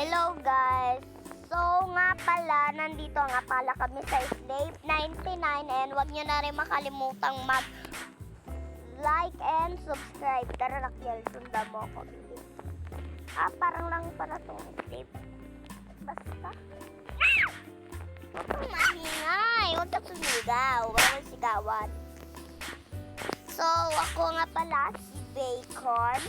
Hello guys! So nga pala, nandito nga pala kami sa Slave 99 and wag nyo na rin makalimutang mag-like and subscribe. Tara Raquel, sundan mo ako. Parang lang pala itong Slave. Basta. Huwag kang maingay. Huwag kang sumigaw. Bawal sigawan. So, ako nga pala si Bacon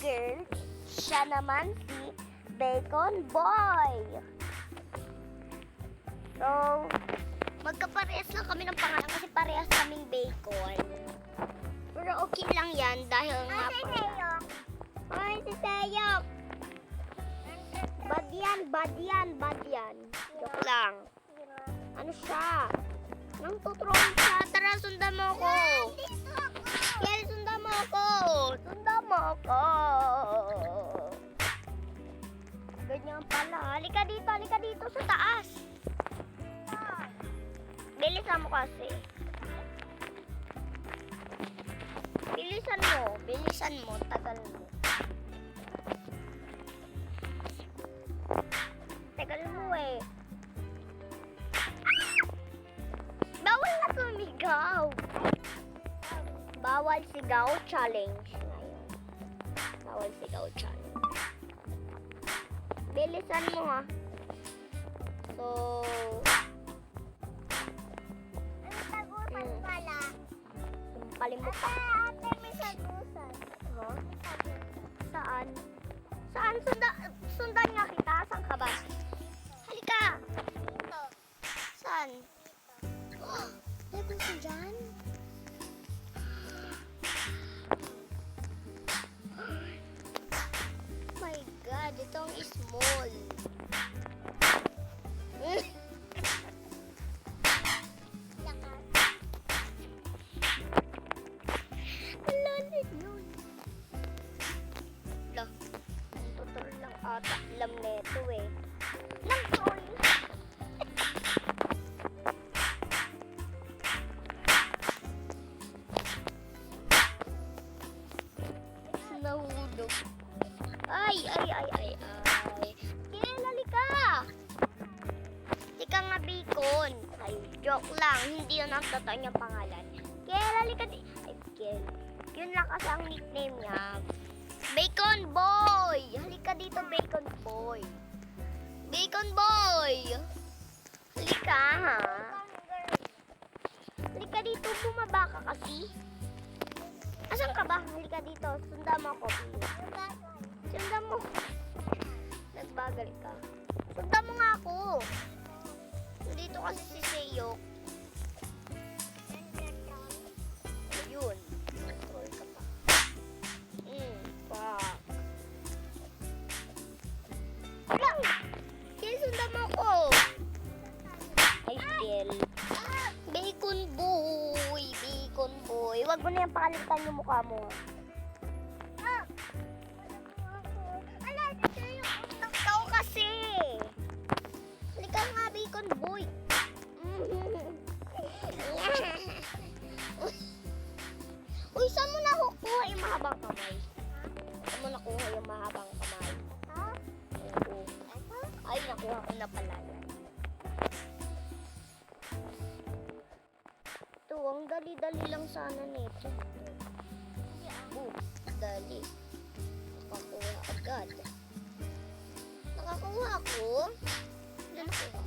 Girl. Siya naman si Bacon Boy. So, magkaparehas lang kami ng pangalan kasi parehas kaming bacon. Pero okay lang yan dahil nga pala. Ay, si Seyok. Bad yan. Joke lang. Ano siya? Nang tutrol siya. Tara, sundan mo ko. Kaya sundan mo ko. Ganyan pala. Halika dito sa taas. Bilisan mo kasi. Bilisan mo. Tagal mo. Tagal mo eh. Bawal na sumigaw. Bawal sigaw challenge ngayon. Bawal sigaw challenge. Bilisan mo ha. So, Palimot pa. Ate, may sagusan. Huh? Saan? Sundan nga kita. Saan ka ba? Halika. Ito. Saan? Meron ka dyan? Oh my God, itong small. Alam neto eh. Lang troll. Nahulog. Ay. Kinalali ka. Tika nga Bacon. Ay, joke lang. Hindi yun ang totoo niyang pangalan. Kinalali ka di. Ay, Kel. Yun lang kasi ang nickname niya. Bacon Boy! Halika dito, Bacon Boy. Bacon Boy! Halika, ha? Halika dito, bumaba ka kasi. Asan ka ba? Halika dito, sundan mo ako, please. Sundan mo. Nagbagal ka. Sundan mo nga ako. Dito kasi si Seyok. Ayun. Control ka pa. Kel, sundan mo ko. Ay, Kel. Bacon Boy. Huwag mo na yung pakalitan yung mukha mo. Ikaw kasi. Halika nga, Bacon Boy. Uy, saan mo nakukuha yung mahabang kamay? Saan mo nakuha yung mahabang kamay? Ay, nakuha ko na pala yan. Ito, ang dali-dali lang sana nito. Dali. Nakakuha agad. Nakakuha ako? Ano nakuha?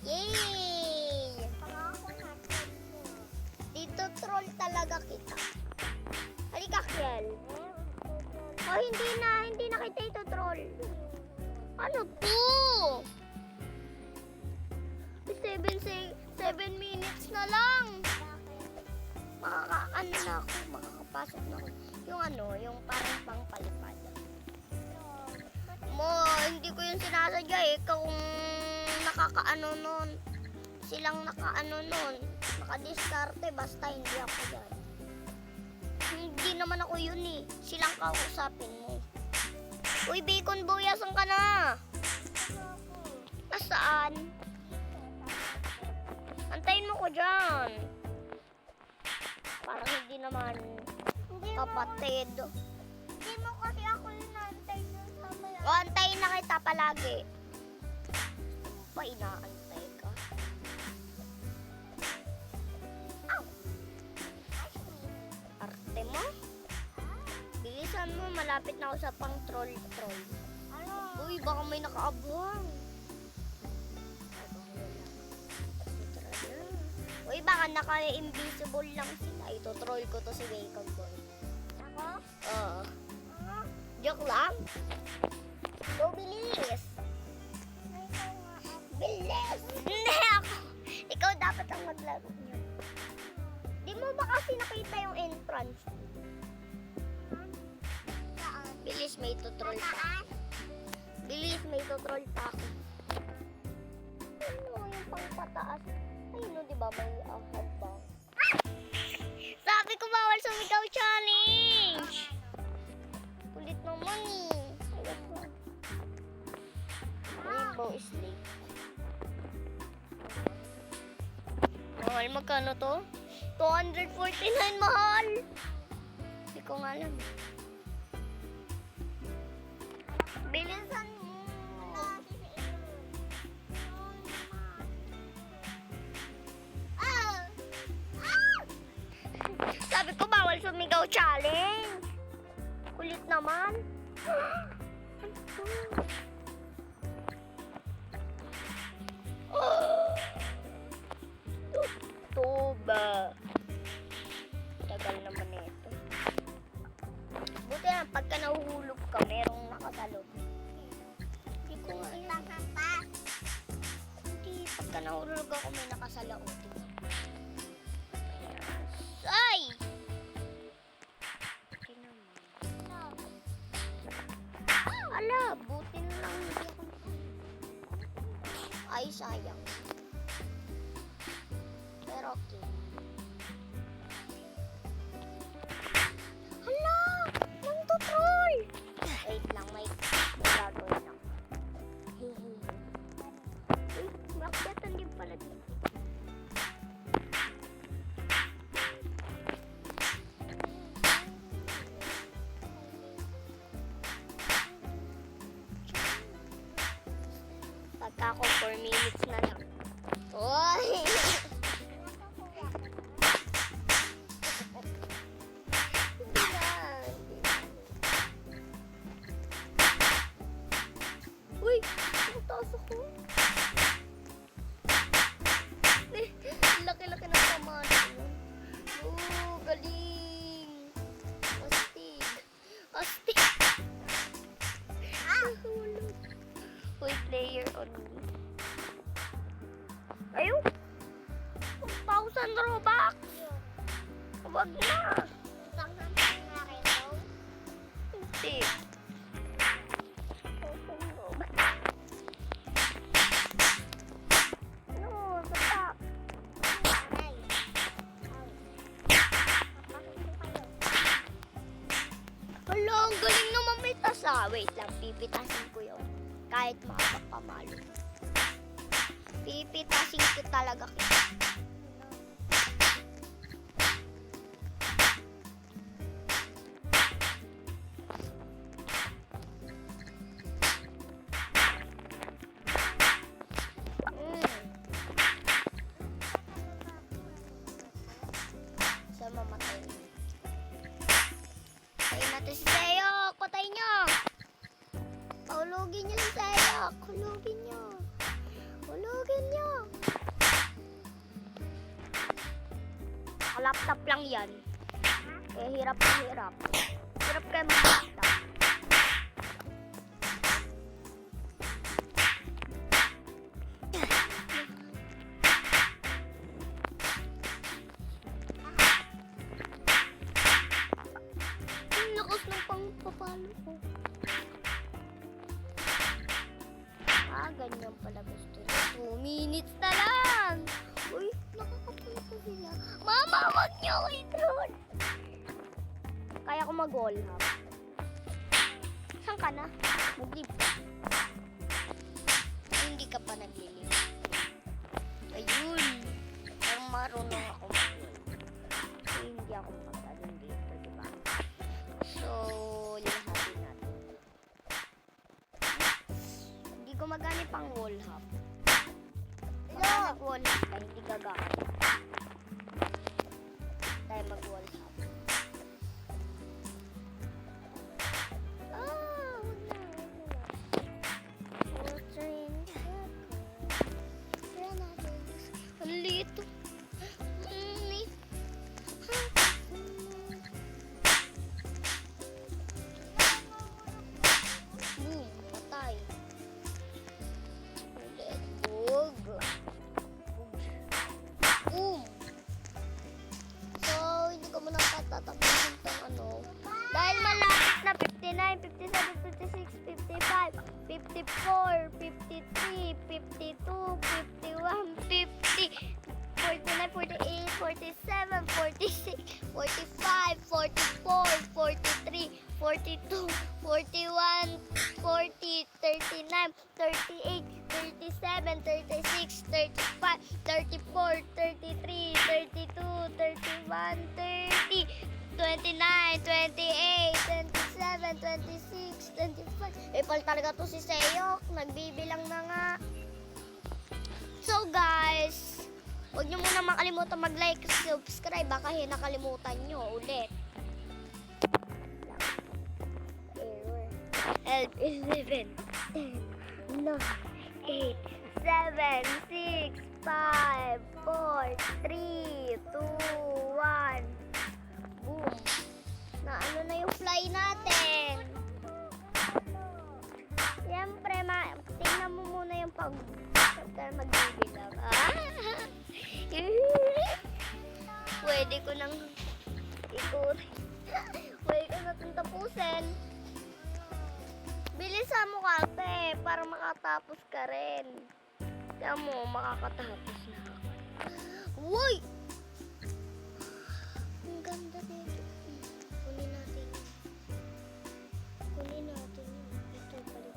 Yay! Dito troll talaga kita. Halika, Kel. Oh, hindi na kita ito troll. Ano to? 7 minutes na lang. Makakapasok na ako. Yung parang pangpalipad. Hindi ko yung sinasadya eh. Kung nakakaano nun. Silang nakaano nun. Nakadiskarte basta hindi ako dyan. Hindi naman ako yun eh. Silang kausapin mo. Uy, Bacon Boy, asan ka na? Nasaan? Antayin mo ko dyan. Parang hindi naman kapatid. Hindi mo kasi ako yung nantay sa may... O, antayin na kita. ka lagi. Pa, inaantay ka. Ow! Arte mo? Bilisan mo, malapit na ako sa pang troll-troll. Ano? Uy, baka may nakaabang. Uy, baka naka-invisible lang sila. Ito, troll ko to si Bacon Boy. Ako? Oo. Ano? Joke lang. Go, bilis. Ay, ikaw nga ako. Bilis! Hindi ako. Ikaw dapat ang maglaro niyo. Di mo ba kasi nakita yung entrance? Saan? Bilis, may tutroll pa. Saan? Bilis, may tutroll pa ako. Ano yung pang pataas? Ayun, di ba may hadbang? Sabi ko bawal sumigaw challenge! Kulit naman eh. Ayun po. Rainbow Sleep. Mahal, magkano to? 249, mahal! Hindi ko nga alam. Bilisan mo! Ah! Sabi ko bawal sumigaw challenge. Kulit naman. Tuba. Tagal naman ito. Buti na pagka nahuhulog ka, merong nakasalog. Hindi ko nga alam. Pangkapat. Hindi, pagka nahulog ako, may nakasalaot. Ay! Buti naman. Ala, buti na lang hindi ako. Ay, sayang. Pero okay. Hala! Nang tutroll! Wait lang, may gagawin ako. Wait, makyatan din pala dito. Pagka ako 4 minutes na lang. Oy! Hindi na. Uy! Ang taas ako. Laki-laki ng pamana. Oh, galing. Astig. Astig. Ah! Uy, player on me. Ayun! 1,000 Robux! Huwag na! Pangkapat na rin daw. Hindi. 1,000 Robux. Ano? Sapak. Aray. Kapakit ko kayo. Hala, ang galing naman may tasa. Wait lang, pipitasin ko yun. Kahit makapagpamalo. Pipitasin ko talaga kita. Sa mamatay. Patayin natin si Seyok! Patay nyo! Hulugin nyo si Seyok! Hulugin nyo! Hulugin nyo! Laptop lang yan. Kaya hirap na hirap. Hirap kayo mag-laptop. Ang lakas ng pangpapalo ko. Ganyan pala gusto niya. 2 minutes na lang. Uy, nakakapunta sila. Mama, wag niyo ako i-troll. Kaya ko mag-wall hop. Saan ka na? Mag-leave ka. Hindi ka pa nag-leave. Ayun. Parang marunong ako mag-leave. Hindi ako mag-alin dito, diba? So, lahatin natin. gumagana pang wall hop. Lo! Pag nag-wall hop ka, hindi gagana. Tayo mag-wall hop. Oh, wag na. Water in the cup. Tara natin. Ang lito. Boom, patay. Ulit. Bug. Boom. So, hindi ko muna patatapusin itong ano. Dahil malapit na 59, 57, 56, 55, 54, 53, 52, 51, 50, 49, 48, 47, 46, 45, 44, 43, 42, 41, 40, 39, 38, 37, 36, 35, 34, 33, 32, 31, 30, 29, 28, 27, 26, 25. Epal talaga to si Seyok. Nagbibilang na nga. So guys, huwag nyo muna makalimutan mag-like, subscribe. Baka nakalimutan nyo ulit. Error. Help 11, 10, 9, 8, 7, 6, 5, 4, 3, 2, 1. Boom. Na ano na yung fly natin. Siyempre, tingnan mo muna yung pagka magbibilang. Pwede ko nang ikutin. Pwede ko na itong tapusin. Bilisan mo kasi para makatapos ka rin. Kaya mo, makakatapos na ako. Uy! Ang ganda nito. Kunin natin yun. Kunin natin yun. Ito palit.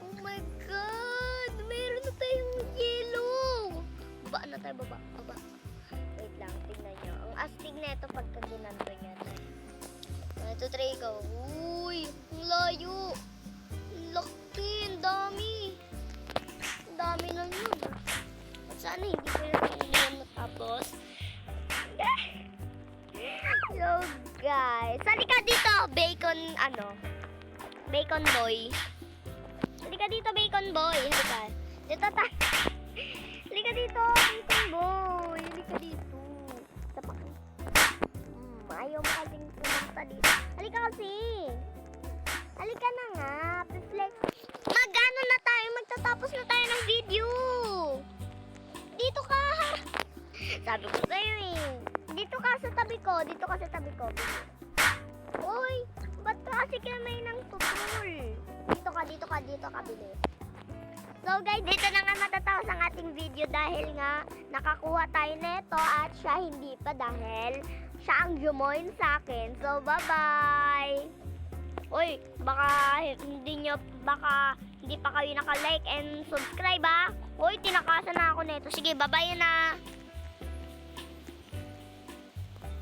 Oh my God! Meron na tayong yellow! Baba na tayo, baba. Baba. Wait lang, tingnan nyo. Ang astig na ito pagka ginanto nyo. 1, 2, 3, go. Uy! Ang layo! Ang laki! Ang dami! Ang dami na yun. At sana hindi ko yung matapos. So guys, halika dito, bacon bacon boy. Halika dito, bacon boy. Halika. Dito ta. Halika dito, bacon boy. Halika dito. Tapak. Ayaw mo kasing pumunta dito. Halika kasi. Halika na nga. Reflex. Magano na tayo, magtatapos na tayo ng video. Dito ka. Sabi ko sa'yo eh. Dito ka sa tabi ko. Dito ka sa tabi ko. Uy, ba't ka kasi kamay ng tutol? Dito ka, bilis. So guys, dito na nga matatapos ang ating video dahil nga nakakuha tayo nito at siya hindi pa dahil siya ang jumoin sa akin. So bye-bye! Uy, baka hindi pa kayo naka-like and subscribe ah. Uy, tinakasan na ako nito. Sige, bye-bye na.